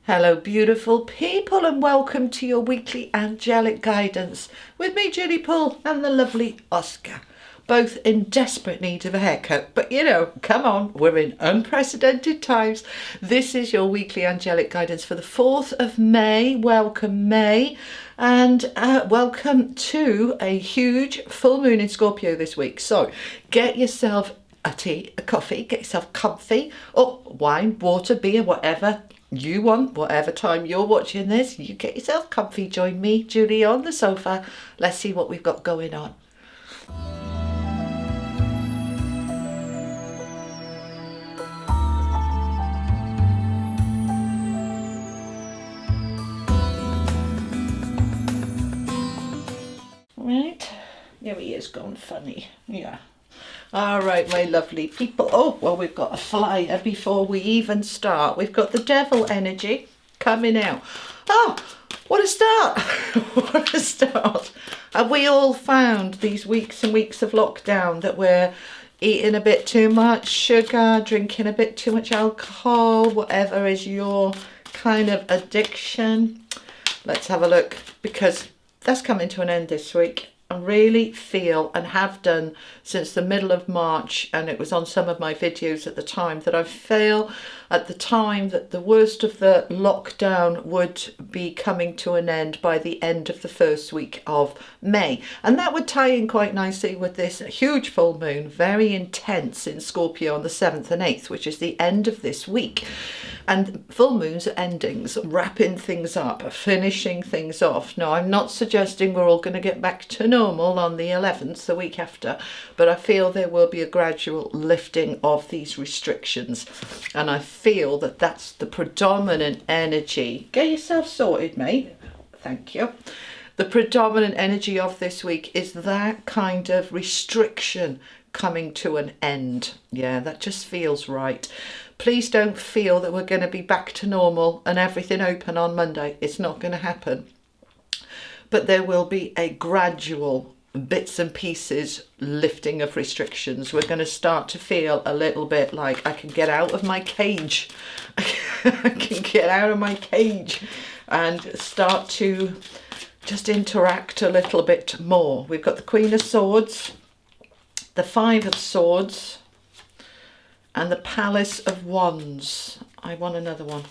Hello beautiful people, and welcome to your weekly angelic guidance with me, Judy Poole, and the lovely Oscar, both in desperate need of a haircut. But you know, come on, we're in unprecedented times. This is your weekly angelic guidance for the 4th of May. Welcome May, and welcome to a huge full moon in Scorpio this week. So get yourself a tea, a coffee, get yourself comfy, or wine, water, beer, whatever you want, whatever time you're watching this. You get yourself comfy, join me, Julie, on the sofa. Let's see what we've got going on. Right, there he is, gone funny. Yeah. All right, my lovely people. Oh, well, we've got a flyer before we even start. We've got the devil energy coming out. Oh, what a start. What a start. Have we all found these weeks and weeks of lockdown that we're eating a bit too much sugar, drinking a bit too much alcohol, whatever is your kind of addiction? Let's have a look, because that's coming to an end this week. I really feel, and have done since the middle of March, and it was on some of my videos at the time, that I feel at the time that the worst of the lockdown would be coming to an end by the end of the first week of May. And that would tie in quite nicely with this huge full moon, very intense in Scorpio on the 7th and 8th, which is the end of this week. And full moons are endings, wrapping things up, finishing things off. Now, I'm not suggesting we're all going to get back to normal on the 11th, the week after, but I feel there will be a gradual lifting of these restrictions. And I feel that that's the predominant energy. Get yourself sorted, mate. Thank you. The predominant energy of this week is that kind of restriction coming to an end. Yeah, that just feels right. Please don't feel that we're going to be back to normal and everything open on Monday. It's not going to happen. But there will be a gradual bits and pieces lifting of restrictions. We're going to start to feel a little bit like I can get out of my cage. I can get out of my cage and start to just interact a little bit more. We've got the Queen of Swords, the Five of Swords, and the Palace of Wands. I want another one.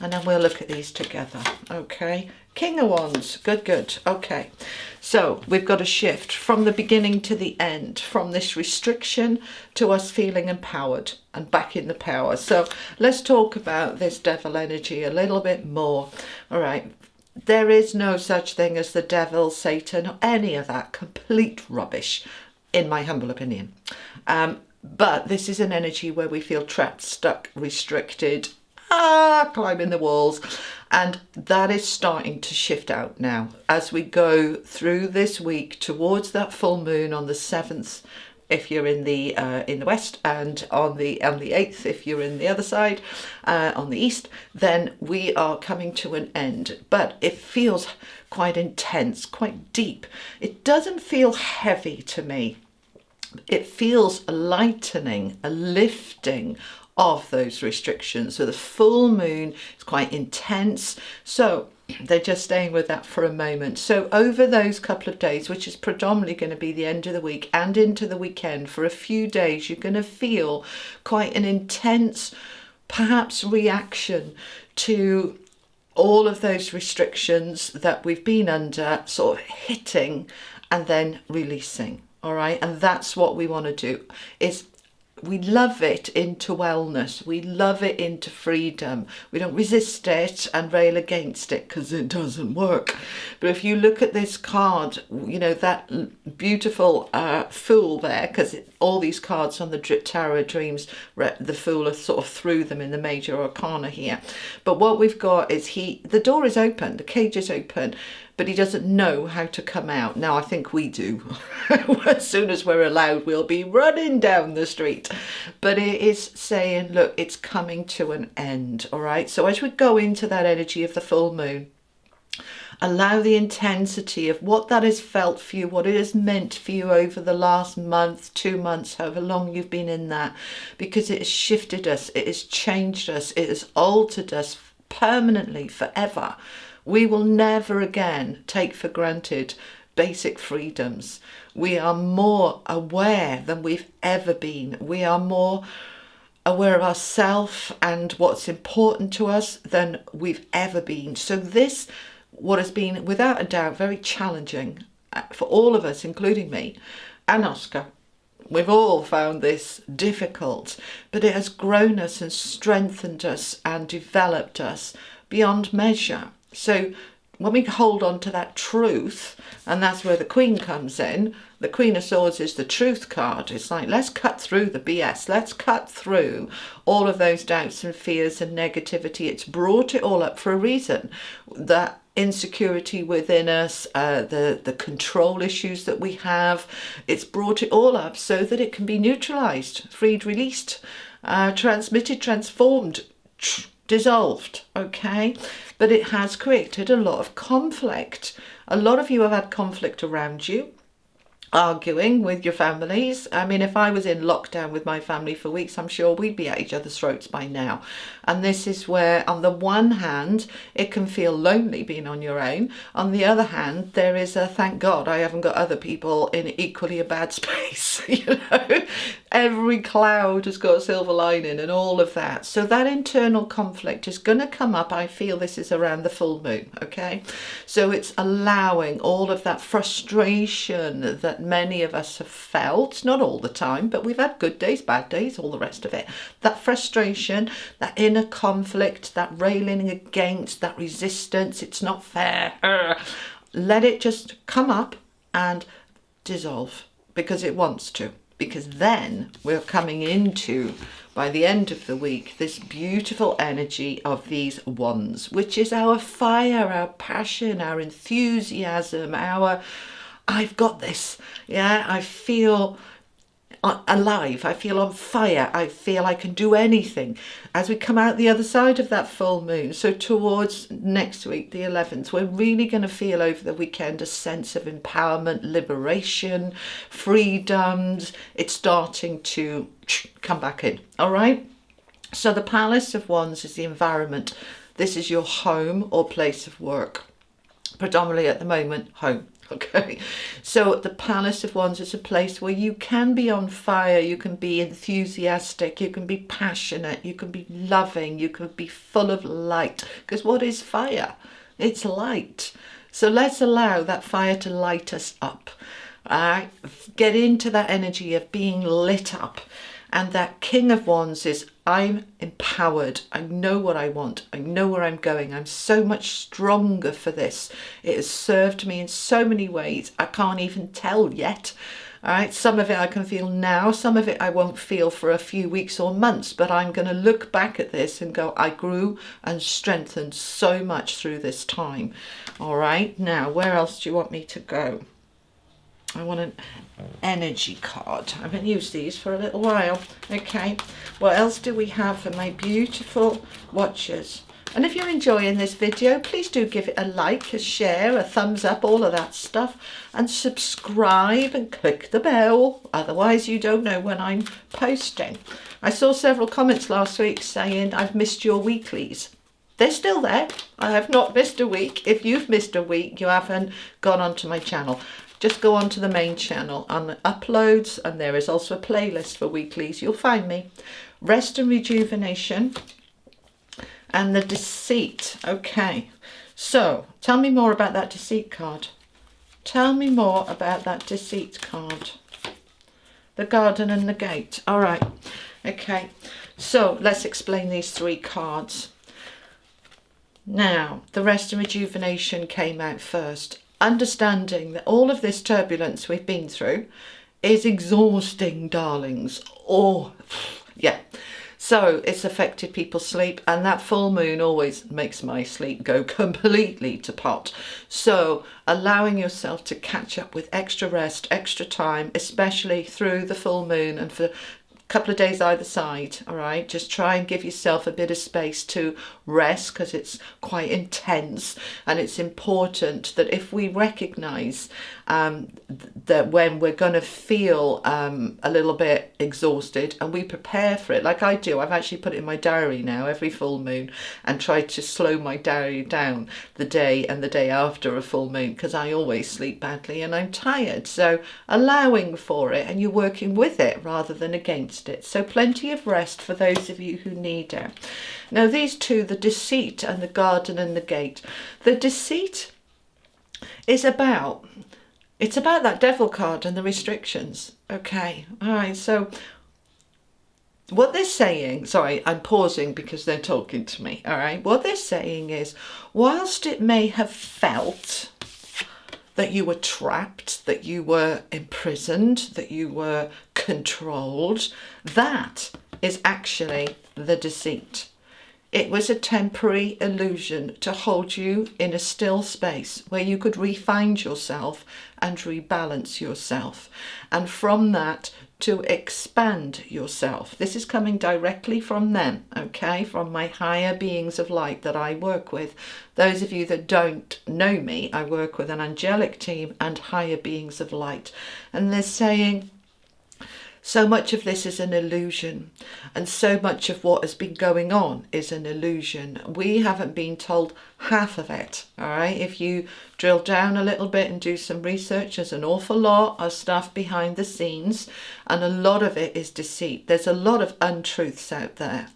And then we'll look at these together. Okay. King of Wands. Good, good. Okay. So we've got a shift from the beginning to the end, from this restriction to us feeling empowered and back in the power. So let's talk about this devil energy a little bit more. All right. There is no such thing as the devil, Satan, or any of that. Complete rubbish, in my humble opinion. But this is an energy where we feel trapped, stuck, restricted, climbing the walls. And that is starting to shift out now as we go through this week towards that full moon on the 7th, if you're in the west, and on the 8th, if you're in the other side, on the east. Then we are coming to an end. But it feels quite intense, quite deep. It doesn't feel heavy to me. It feels a lightening, a lifting of those restrictions. So the full moon is quite intense. So they're just staying with that for a moment. So over those couple of days, which is predominantly going to be the end of the week and into the weekend, for a few days, you're going to feel quite an intense, perhaps, reaction to all of those restrictions that we've been under, sort of hitting and then releasing. All right, and that's what we want to do. Is we love it into wellness. We love it into freedom. We don't resist it and rail against it because it doesn't work. But if you look at this card, you know, that beautiful Fool there, because all these cards on the Tarot Dreams, the Fool are sort of through them in the major arcana here. But what we've got is the door is open, the cage is open, but he doesn't know how to come out. Now, I think we do. As soon as we're allowed, we'll be running down the street. But it is saying, look, it's coming to an end, all right? So as we go into that energy of the full moon, allow the intensity of what that has felt for you, what it has meant for you over the last month, 2 months, however long you've been in that, because it has shifted us, it has changed us, it has altered us permanently, forever. We will never again take for granted basic freedoms. We are more aware than we've ever been. We are more aware of ourselves and what's important to us than we've ever been. So this, what has been without a doubt very challenging for all of us, including me and Oscar. We've all found this difficult, but it has grown us and strengthened us and developed us beyond measure. So when we hold on to that truth, and that's where the Queen comes in, the Queen of Swords is the truth card. It's like, let's cut through the BS. Let's cut through all of those doubts and fears and negativity. It's brought it all up for a reason. That insecurity within us, the control issues that we have, it's brought it all up so that it can be neutralized, freed, released, transmitted, transformed, dissolved, okay? But it has created a lot of conflict. A lot of you have had conflict around you, arguing with your families. I mean, if I was in lockdown with my family for weeks, I'm sure we'd be at each other's throats by now. And this is where, on the one hand, it can feel lonely being on your own. On the other hand, there is a thank God I haven't got other people in equally a bad space. You know, every cloud has got a silver lining and all of that. So that internal conflict is going to come up. I feel this is around the full moon, okay? So it's allowing all of that frustration that many of us have felt, not all the time, but we've had good days, bad days, all the rest of it. That frustration, that inner conflict, that railing against, that resistance, it's not fair. Let it just come up and dissolve, because it wants to. Because then we're coming into, by the end of the week, this beautiful energy of these wands, which is our fire, our passion, our enthusiasm, our I've got this. Yeah, I feel alive. I feel on fire. I feel I can do anything. As we come out the other side of that full moon, so towards next week, the 11th, we're really going to feel over the weekend a sense of empowerment, liberation, freedoms. It's starting to come back in. All right. So the Palace of Wands is the environment. This is your home or place of work. Predominantly at the moment, home. Okay, so the Palace of Wands is a place where you can be on fire, you can be enthusiastic, you can be passionate, you can be loving, you can be full of light. Because what is fire? It's light. So let's allow that fire to light us up. Get into that energy of being lit up. And that King of Wands is, I'm empowered. I know what I want. I know where I'm going. I'm so much stronger for this. It has served me in so many ways. I can't even tell yet. All right. Some of it I can feel now. Some of it I won't feel for a few weeks or months. But I'm going to look back at this and go, I grew and strengthened so much through this time. All right. Now, where else do you want me to go? I want an energy card. I haven't used these for a little while. Okay, what else do we have for my beautiful watchers? And if you're enjoying this video, please do give it a like, a share, a thumbs up, all of that stuff, and subscribe and click the bell. Otherwise you don't know when I'm posting. I saw several comments last week saying I've missed your weeklies. They're still there. I have not missed a week. If you've missed a week, you haven't gone onto my channel. Just go on to the main channel on the uploads, and there is also a playlist for weeklies. You'll find me. Rest and Rejuvenation and the Deceit. Okay, so tell me more about that Deceit card. Tell me more about that Deceit card. The Garden and the Gate. All right. Okay, so let's explain these three cards. Now, the Rest and Rejuvenation came out first. Understanding that all of this turbulence we've been through is exhausting, darlings. Oh, yeah. So it's affected people's sleep, and that full moon always makes my sleep go completely to pot. So allowing yourself to catch up with extra rest, extra time, especially through the full moon, and for couple of days either side, all right? Just try and give yourself a bit of space to rest, because it's quite intense, and it's important that if we recognize that when we're going to feel a little bit exhausted, and we prepare for it, like I do. I've actually put it in my diary now every full moon, and try to slow my diary down the day and the day after a full moon, because I always sleep badly and I'm tired. So allowing for it, and you're working with it rather than against it. So plenty of rest for those of you who need it. Now these two, the deceit and the garden and the gate. The deceit is about, it's about that devil card and the restrictions. Okay, all right, so what they're saying, sorry, I'm pausing because they're talking to me, all right? What they're saying is, whilst it may have felt that you were trapped, that you were imprisoned, that you were controlled, that is actually the deceit. It was a temporary illusion to hold you in a still space where you could re-find yourself and rebalance yourself. And from that, to expand yourself. This is coming directly from them, okay? From my higher beings of light that I work with. Those of you that don't know me, I work with an angelic team and higher beings of light. And they're saying, so much of this is an illusion, and so much of what has been going on is an illusion. We haven't been told half of it, all right? If you drill down a little bit and do some research, there's an awful lot of stuff behind the scenes, and a lot of it is deceit. There's a lot of untruths out there,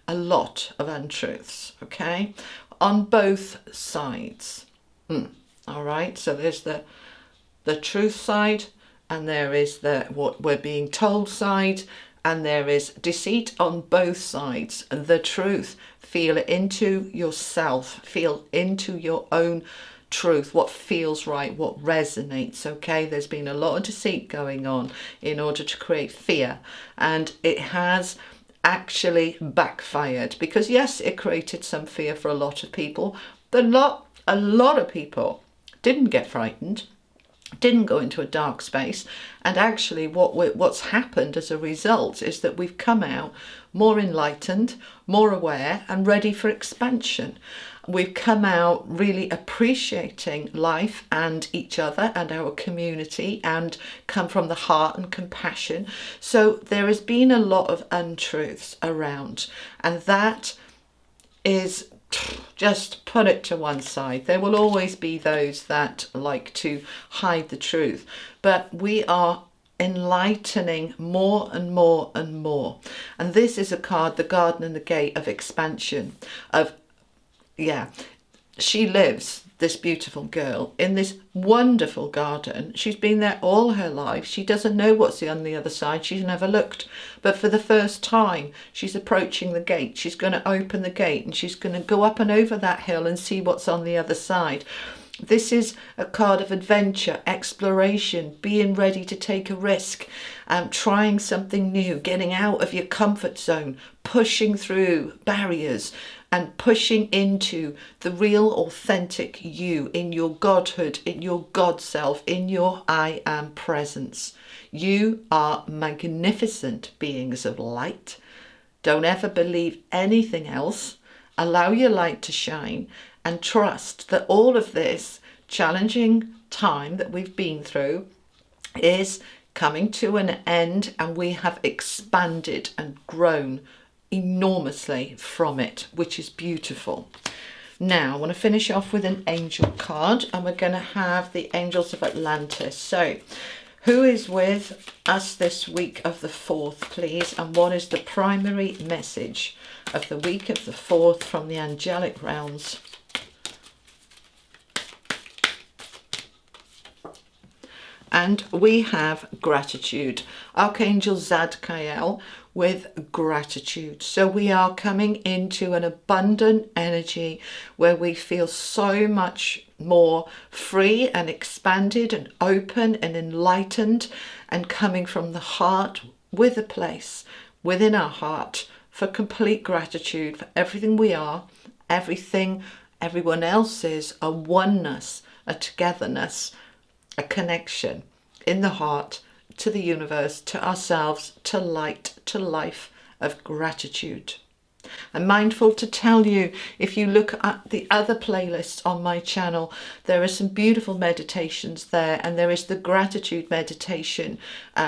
a lot of untruths, okay? On both sides. All right, so there's the truth side, and there is the what we're being told side, and there is deceit on both sides. The truth, feel it into yourself, feel into your own truth, what feels right, what resonates, okay? There's been a lot of deceit going on in order to create fear, and it has actually backfired, because yes, it created some fear for a lot of people. A lot of people didn't get frightened, didn't go into a dark space, and actually what's happened as a result is that we've come out more enlightened, more aware, and ready for expansion. We've come out really appreciating life and each other and our community, and come from the heart and compassion. So there has been a lot of untruths around, and that is, just put it to one side. There will always be those that like to hide the truth, but we are enlightening more and more and more. And this is a card, the garden and the gate, of expansion, of, yeah, she lives, this beautiful girl, in this wonderful garden. She's been there all her life. She doesn't know what's on the other side. She's never looked. But for the first time, she's approaching the gate. She's going to open the gate, and she's going to go up and over that hill and see what's on the other side. This is a card of adventure, exploration, being ready to take a risk, trying something new, getting out of your comfort zone, pushing through barriers, and pushing into the real authentic you, in your godhood, in your God self, in your I am presence. You are magnificent beings of light. Don't ever believe anything else. Allow your light to shine, and trust that all of this challenging time that we've been through is coming to an end, and we have expanded and grown enormously from it, which is beautiful. Now I want to finish off with an angel card, and we're going to have the Angels of Atlantis. So who is with us this week of the 4th, please, and what is the primary message of the week of the 4th from the angelic realms? And we have gratitude. Archangel Zadkiel with gratitude. So we are coming into an abundant energy where we feel so much more free and expanded and open and enlightened, and coming from the heart, with a place within our heart for complete gratitude for everything we are, everything everyone else is, a oneness, a togetherness, a connection in the heart to the universe, to ourselves, to light, to life of gratitude. I'm mindful to tell you, if you look at the other playlists on my channel, there are some beautiful meditations there, and there is the gratitude meditation,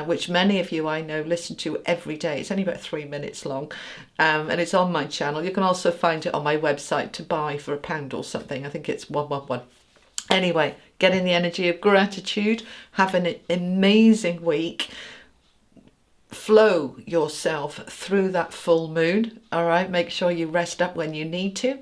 which many of you I know listen to every day. It's only about 3 minutes long, and it's on my channel. You can also find it on my website to buy for £1 or something. I think it's 111. Anyway, get in the energy of gratitude. Have an amazing week. Flow yourself through that full moon. All right, make sure you rest up when you need to,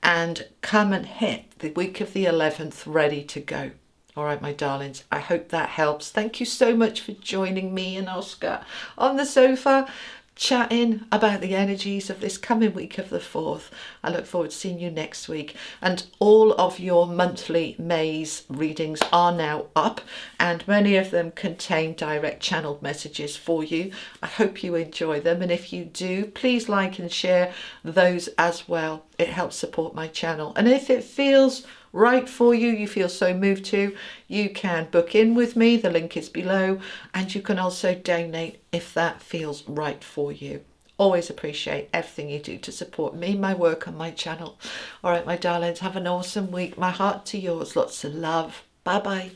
and come and hit the week of the 11th ready to go. All right, my darlings, I hope that helps. Thank you so much for joining me and Oscar on the sofa, chatting about the energies of this coming week of the 4th. I look forward to seeing you next week. And all of your monthly May's readings are now up, and many of them contain direct channeled messages for you. I hope you enjoy them, and if you do, please like and share those as well. It helps support my channel. And if it feels right for you, you feel so moved to, you can book in with me. The link is below, and you can also donate if that feels right for you. Always appreciate everything you do to support me, my work and my channel. All right, my darlings, have an awesome week. My heart to yours. Lots of love. Bye bye.